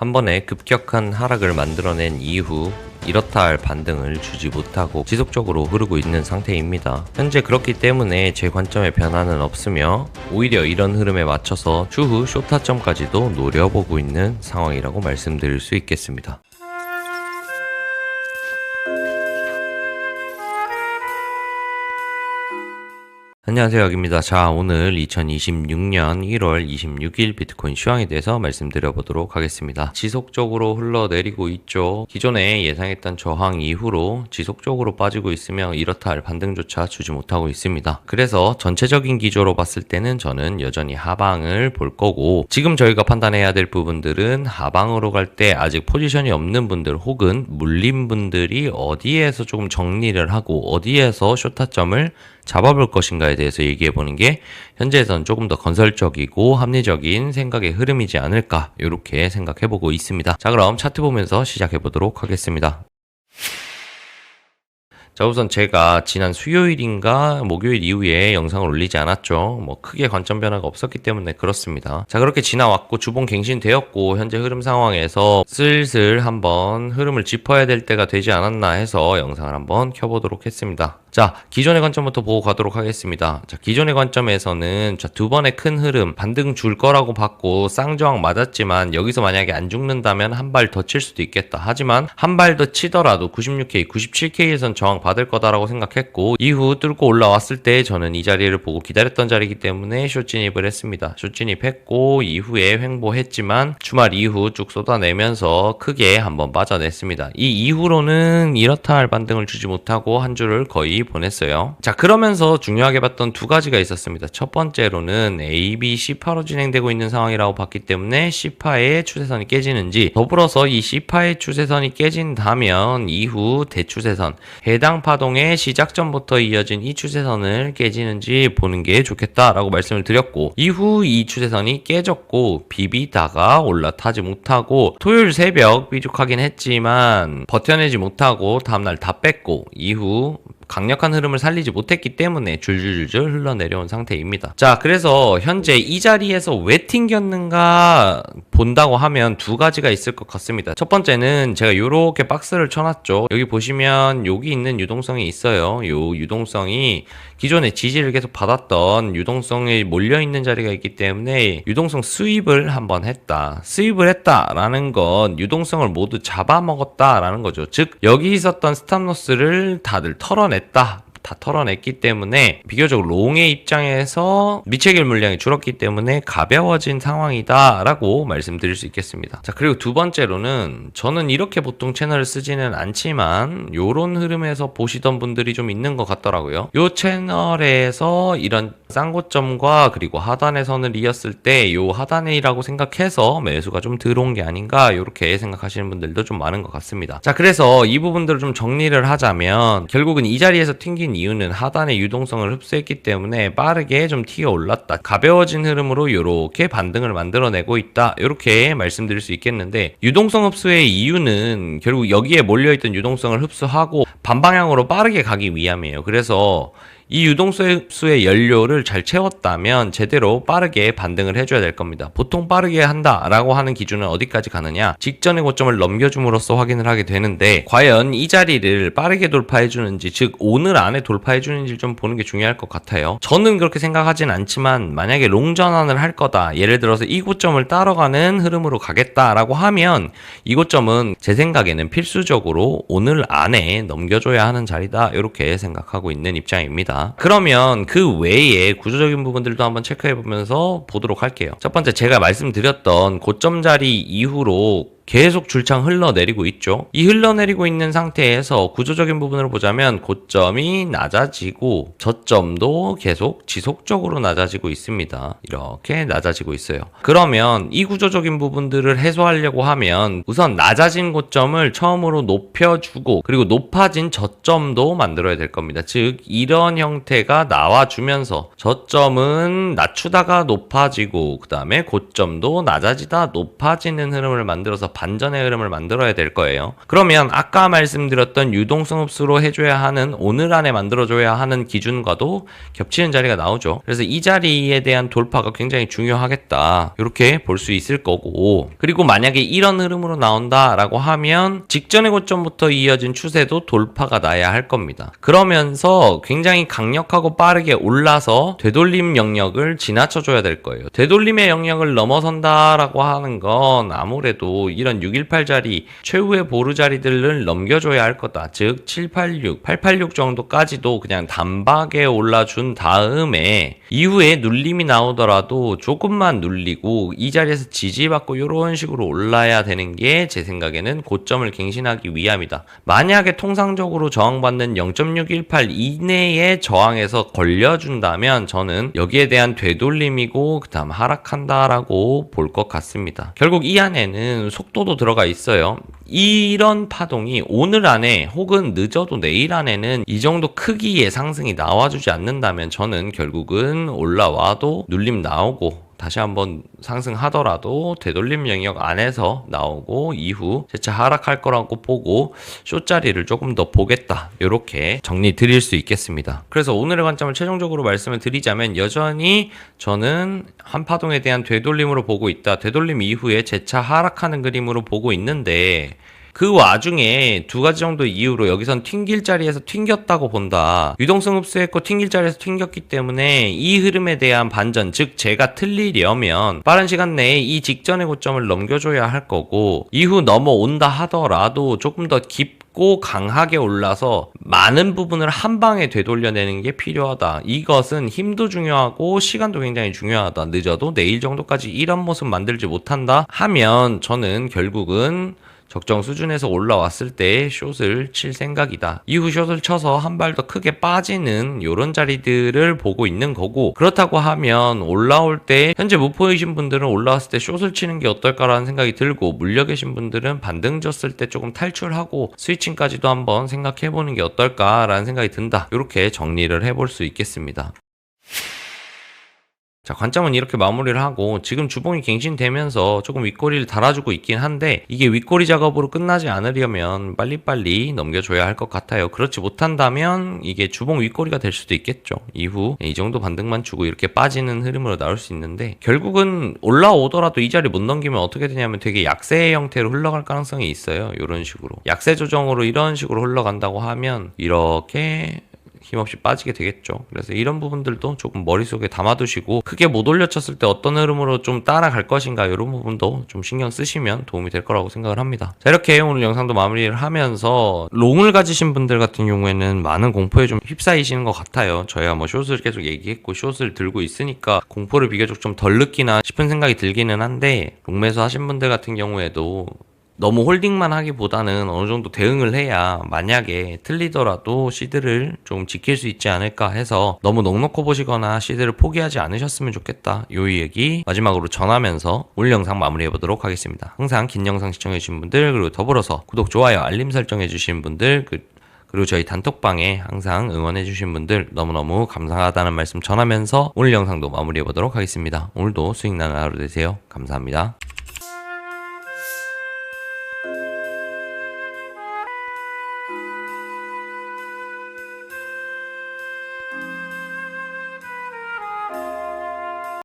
한 번에 급격한 하락을 만들어낸 이후 이렇다 할 반등을 주지 못하고 지속적으로 흐르고 있는 상태입니다. 현재 그렇기 때문에 제 관점에 변화는 없으며 오히려 이런 흐름에 맞춰서 추후 숏타점까지도 노려보고 있는 상황이라고 말씀드릴 수 있겠습니다. 안녕하세요, 여기입니다. 자, 오늘 2026년 1월 26일 비트코인 시황에 대해서 말씀드려보도록 하겠습니다. 지속적으로 흘러내리고 있죠. 기존에 예상했던 저항 이후로 지속적으로 빠지고 있으며 이렇다 할 반등조차 주지 못하고 있습니다. 그래서 전체적인 기조로 봤을 때는 저는 여전히 하방을 볼 거고, 지금 저희가 판단해야 될 부분들은 하방으로 갈 때 아직 포지션이 없는 분들 혹은 물린 분들이 어디에서 조금 정리를 하고 어디에서 숏타점을 잡아볼 것인가에 대해서 얘기해보는 게 현재에선 조금 더 건설적이고 합리적인 생각의 흐름이지 않을까, 이렇게 생각해보고 있습니다. 자, 그럼 차트 보면서 시작해보도록 하겠습니다. 자, 우선 제가 지난 수요일인가 목요일 이후에 영상을 올리지 않았죠. 크게 관점 변화가 없었기 때문에 그렇습니다. 자, 그렇게 지나왔고 주봉 갱신되었고 현재 흐름 상황에서 슬슬 한번 흐름을 짚어야 될 때가 되지 않았나 해서 영상을 한번 켜보도록 했습니다. 자, 기존의 관점부터 보고 가도록 하겠습니다. 자, 기존의 관점에서는 두 번의 큰 흐름 반등 줄 거라고 봤고 쌍저항 맞았지만 여기서 만약에 안 죽는다면 한 발 더 칠 수도 있겠다. 하지만 한 발 더 치더라도 96K, 97K에선 저항 받을 거다라고 생각했고 이후 뚫고 올라왔을 때 저는 이 자리를 보고 기다렸던 자리이기 때문에 숏 진입을 했습니다. 숏 진입했고 이후에 횡보했지만 주말 이후 쭉 쏟아내면서 크게 한번 빠져냈습니다. 이 이후로는 이렇다 할 반등을 주지 못하고 한 주를 거의 보냈어요. 자, 그러면서 중요하게 봤던 두 가지가 있었습니다. 첫 번째로는 A, B, C파로 진행되고 있는 상황이라고 봤기 때문에 C파의 추세선이 깨지는지, 더불어서 이 C파의 추세선이 깨진다면 이후 대추세선, 해당 파동의 시작점부터 이어진 이 추세선을 깨지는지 보는 게 좋겠다라고 말씀을 드렸고, 이후 이 추세선이 깨졌고 비비다가 올라타지 못하고 토요일 새벽 삐죽하긴 했지만 버텨내지 못하고 다음날 다 뺐고 이후 강력한 흐름을 살리지 못했기 때문에 줄줄줄 흘러내려온 상태입니다. 자, 그래서 현재 이 자리에서 왜 튕겼는가 본다고 하면 두 가지가 있을 것 같습니다. 첫 번째는 제가 이렇게 박스를 쳐놨죠. 여기 보시면 여기 있는 유동성이 있어요. 요 유동성이 기존에 지지를 계속 받았던 유동성이 몰려있는 자리가 있기 때문에 유동성 수입을 한번 했다. 수입을 했다라는 건 유동성을 모두 잡아먹었다라는 거죠. 즉 여기 있었던 스탑로스를 다들 털어냈다. 다 털어냈기 때문에 비교적 롱의 입장에서 미체결 물량이 줄었기 때문에 가벼워진 상황이다 라고 말씀드릴 수 있겠습니다. 자, 그리고 두 번째로는 저는 이렇게 보통 채널을 쓰지는 않지만 요런 흐름에서 보시던 분들이 좀 있는 것 같더라고요. 요 채널에서 이런 쌍고점과 그리고 하단의 선을 이었을 때 요 하단이라고 생각해서 매수가 좀 들어온 게 아닌가, 이렇게 생각하시는 분들도 좀 많은 것 같습니다. 자, 그래서 이 부분들을 좀 정리를 하자면 결국은 이 자리에서 튕긴 이유는 하단의 유동성을 흡수했기 때문에 빠르게 좀 튀어 올랐다. 가벼워진 흐름으로 이렇게 반등을 만들어내고 있다. 이렇게 말씀드릴 수 있겠는데, 유동성 흡수의 이유는 결국 여기에 몰려있던 유동성을 흡수하고 반방향으로 빠르게 가기 위함이에요. 그래서 이 유동성 흡수의 연료를 잘 채웠다면 제대로 빠르게 반등을 해줘야 될 겁니다. 보통 빠르게 한다라고 하는 기준은 어디까지 가느냐? 직전의 고점을 넘겨줌으로써 확인을 하게 되는데 과연 이 자리를 빠르게 돌파해주는지, 즉 오늘 안에 돌파해주는지 좀 보는 게 중요할 것 같아요. 저는 그렇게 생각하진 않지만 만약에 롱 전환을 할 거다, 예를 들어서 이 고점을 따라가는 흐름으로 가겠다라고 하면 이 고점은 제 생각에는 필수적으로 오늘 안에 넘겨줘야 하는 자리다, 이렇게 생각하고 있는 입장입니다. 그러면 그 외에 구조적인 부분들도 한번 체크해보면서 보도록 할게요. 첫 번째, 제가 말씀드렸던 고점 자리 이후로 계속 줄창 흘러내리고 있죠. 이 흘러내리고 있는 상태에서 구조적인 부분으로 보자면 고점이 낮아지고 저점도 계속 지속적으로 낮아지고 있습니다. 이렇게 낮아지고 있어요. 그러면 이 구조적인 부분들을 해소하려고 하면 우선 낮아진 고점을 처음으로 높여주고 그리고 높아진 저점도 만들어야 될 겁니다. 즉 이런 형태가 나와주면서 저점은 낮추다가 높아지고 그 다음에 고점도 낮아지다 높아지는 흐름을 만들어서 반전의 흐름을 만들어야 될 거예요. 그러면 아까 말씀드렸던 유동성 흡수로 해줘야 하는 오늘 안에 만들어줘야 하는 기준과도 겹치는 자리가 나오죠. 그래서 이 자리에 대한 돌파가 굉장히 중요하겠다, 이렇게 볼 수 있을 거고, 그리고 만약에 이런 흐름으로 나온다라고 하면 직전의 고점부터 이어진 추세도 돌파가 나야 할 겁니다. 그러면서 굉장히 강력하고 빠르게 올라서 되돌림 영역을 지나쳐줘야 될 거예요. 되돌림의 영역을 넘어선다라고 하는 건 아무래도 이런 618자리 최후의 보루 자리들을 넘겨줘야 할 거다. 즉 786, 886 정도까지도 그냥 단박에 올라준 다음에 이후에 눌림이 나오더라도 조금만 눌리고 이 자리에서 지지받고 이런 식으로 올라야 되는 게 제 생각에는 고점을 갱신하기 위함이다. 만약에 통상적으로 저항받는 0.618 이내에 저항에서 걸려준다면 저는 여기에 대한 되돌림이고 그 다음 하락한다라고 볼 것 같습니다. 결국 이 안에는 속도도 들어가 있어요. 이런 파동이 오늘 안에 혹은 늦어도 내일 안에는 이 정도 크기의 상승이 나와주지 않는다면 저는 결국은 올라와도 눌림 나오고 다시 한번 상승하더라도 되돌림 영역 안에서 나오고 이후 재차 하락할 거라고 보고 숏자리를 조금 더 보겠다, 이렇게 정리 드릴 수 있겠습니다. 그래서 오늘의 관점을 최종적으로 말씀을 드리자면 여전히 저는 한 파동에 대한 되돌림으로 보고 있다, 되돌림 이후에 재차 하락하는 그림으로 보고 있는데, 그 와중에 두 가지 정도 이유로 여기선 튕길 자리에서 튕겼다고 본다. 유동성 흡수했고 튕길 자리에서 튕겼기 때문에 이 흐름에 대한 반전, 즉 제가 틀리려면 빠른 시간 내에 이 직전의 고점을 넘겨줘야 할 거고, 이후 넘어온다 하더라도 조금 더 깊고 강하게 올라서 많은 부분을 한 방에 되돌려내는 게 필요하다. 이것은 힘도 중요하고 시간도 굉장히 중요하다. 늦어도 내일 정도까지 이런 모습 만들지 못한다 하면 저는 결국은 적정 수준에서 올라왔을 때 숏을 칠 생각이다. 이후 숏을 쳐서 한 발 더 크게 빠지는 이런 자리들을 보고 있는 거고, 그렇다고 하면 올라올 때 현재 무포이신 분들은 올라왔을 때 숏을 치는 게 어떨까라는 생각이 들고, 물려 계신 분들은 반등 졌을 때 조금 탈출하고 스위칭까지도 한번 생각해보는 게 어떨까라는 생각이 든다. 이렇게 정리를 해볼 수 있겠습니다. 자, 관점은 이렇게 마무리를 하고, 지금 주봉이 갱신되면서 조금 윗꼬리를 달아주고 있긴 한데 이게 윗꼬리 작업으로 끝나지 않으려면 빨리빨리 넘겨줘야 할 것 같아요. 그렇지 못한다면 이게 주봉 윗꼬리가 될 수도 있겠죠. 이후 이 정도 반등만 주고 이렇게 빠지는 흐름으로 나올 수 있는데, 결국은 올라오더라도 이 자리 못 넘기면 어떻게 되냐면 되게 약세 형태로 흘러갈 가능성이 있어요. 이런 식으로 약세 조정으로 이런 식으로 흘러간다고 하면 이렇게 힘없이 빠지게 되겠죠. 그래서 이런 부분들도 조금 머릿속에 담아두시고, 크게 못 올려쳤을 때 어떤 흐름으로 좀 따라갈 것인가, 이런 부분도 좀 신경 쓰시면 도움이 될 거라고 생각을 합니다. 자, 이렇게 오늘 영상도 마무리를 하면서 롱을 가지신 분들 같은 경우에는 많은 공포에 좀 휩싸이시는 것 같아요. 저희가 뭐 숏을 계속 얘기했고 숏을 들고 있으니까 공포를 비교적 좀 덜 느끼나 싶은 생각이 들기는 한데, 롱매수 하신 분들 같은 경우에도 너무 홀딩만 하기보다는 어느 정도 대응을 해야 만약에 틀리더라도 시드를 좀 지킬 수 있지 않을까 해서 너무 넉넉히 보시거나 시드를 포기하지 않으셨으면 좋겠다, 요 얘기 마지막으로 전하면서 오늘 영상 마무리해보도록 하겠습니다. 항상 긴 영상 시청해주신 분들, 그리고 더불어서 구독, 좋아요, 알림 설정해주신 분들, 그리고 저희 단톡방에 항상 응원해주신 분들 너무너무 감사하다는 말씀 전하면서 오늘 영상도 마무리해보도록 하겠습니다. 오늘도 수익 나는 하루 되세요. 감사합니다.